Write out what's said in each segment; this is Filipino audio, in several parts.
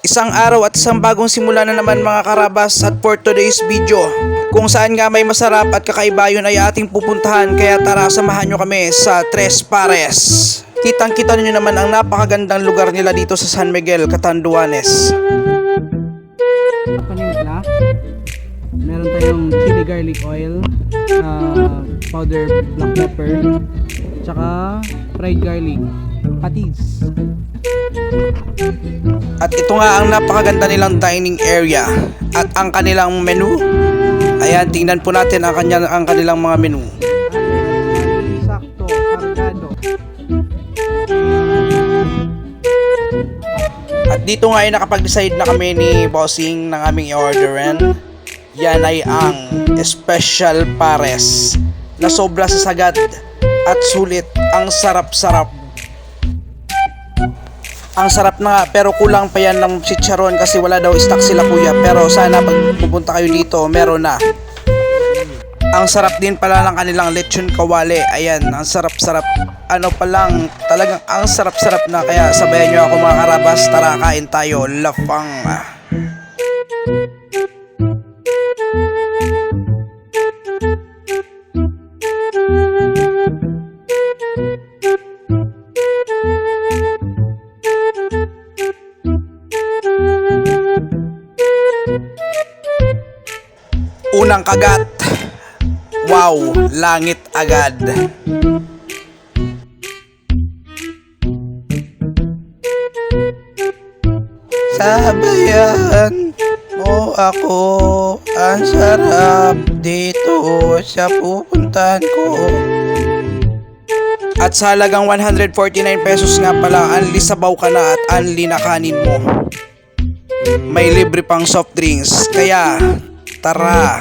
Isang araw at isang bagong simula na naman mga karabas at for today's video kung saan nga may masarap at kakaiba yun ay ating pupuntahan, kaya tara samahan nyo kami sa Tres Pares. Kitang kita nyo naman ang napakagandang lugar nila dito sa San Miguel, Catanduanes. Panimpla, meron tayong chili garlic oil, powder black pepper, tsaka fried garlic, patis. At ito nga ang napakaganda nilang dining area at ang kanilang menu. Ayan, tingnan po natin ang kanilang mga menu. Sakto, kargado. At dito nga ay nakapag-decide na kami ni Bossing ng aming i-orderan. Yan ay ang Special Pares na sobra sa sagad at sulit. Ang sarap-sarap. Ang sarap na nga, pero kulang pa yan ng chicharon kasi wala daw stock sila kuya. Pero sana pag pupunta kayo dito, meron na. Ang sarap din pala ng kanilang lechon kawali. Ayan, ang sarap-sarap. Ano pa lang, talagang ang sarap-sarap na. Kaya sabayan nyo ako mga karabas, tara kain tayo, lafang. Unang kagat. Wow, langit agad. Sabayan mo ako, ang sarap dito sa pupuntahan ko. At sa halagang 149 pesos nga pala, unli sabaw ka na at unli na kanin mo. May libre pang soft drinks, kaya tara,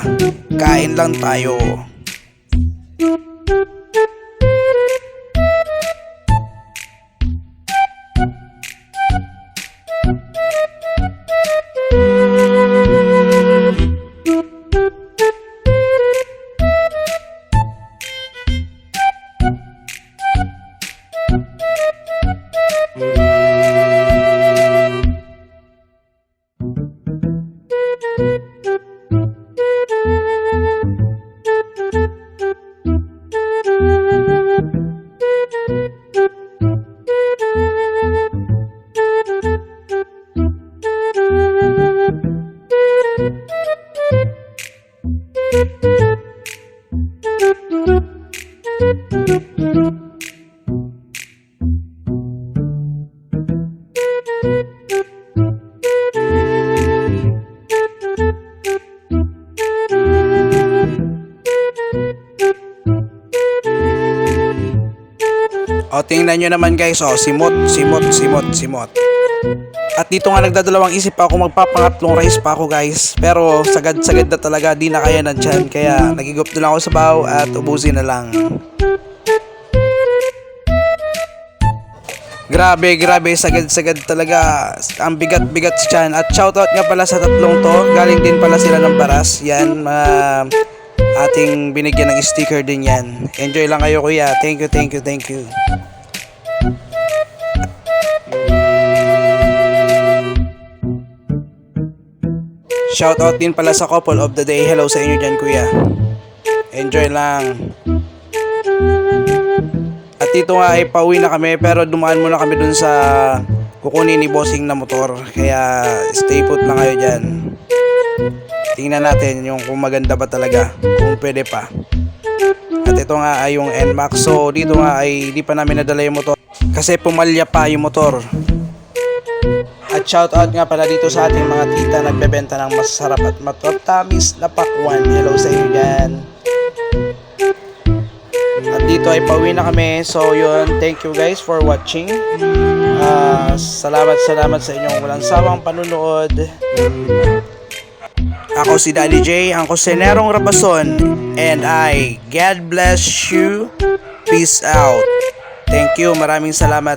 kain lang tayo. O tingnan nyo naman guys, simot. At dito nga nagdadalawang isip ako, magpapangatlong rice pa ako guys. Pero sagad-sagad na talaga, di na kaya na dyan. Kaya nagigop na lang ako sa baw at ubusin na lang. Grabe, sagad-sagad talaga. Ang bigat-bigat sa tiyan. At shoutout nga pala sa tatlong to. Galing din pala sila ng Baras. Yan, ating binigyan ng sticker din yan. Enjoy lang kayo kuya. Thank you. Shoutout din pala sa couple of the day. Hello sa inyo dyan kuya. Enjoy lang. At dito nga ay pauwi na kami, pero dumaan muna kami dun sa kukunin ni Bossing na motor. Kaya stay put lang kayo dyan. Tingnan natin yung kung maganda ba talaga, kung pwede pa. At ito nga ay yung NMAX. So dito nga ay di pa namin nadala yung motor kasi pumalya pa yung motor. At shoutout nga pala dito sa ating mga tita nagbebenta ng masarap at matatamis na pakwan. Hello sa inyo dyan. At dito ay pauwi na kami. So yun, thank you guys for watching. Salamat sa inyong walang sawang panunood. Ako si Daddy J, ang kusinerong Rabason, and God bless you. Peace out. Thank you, maraming salamat.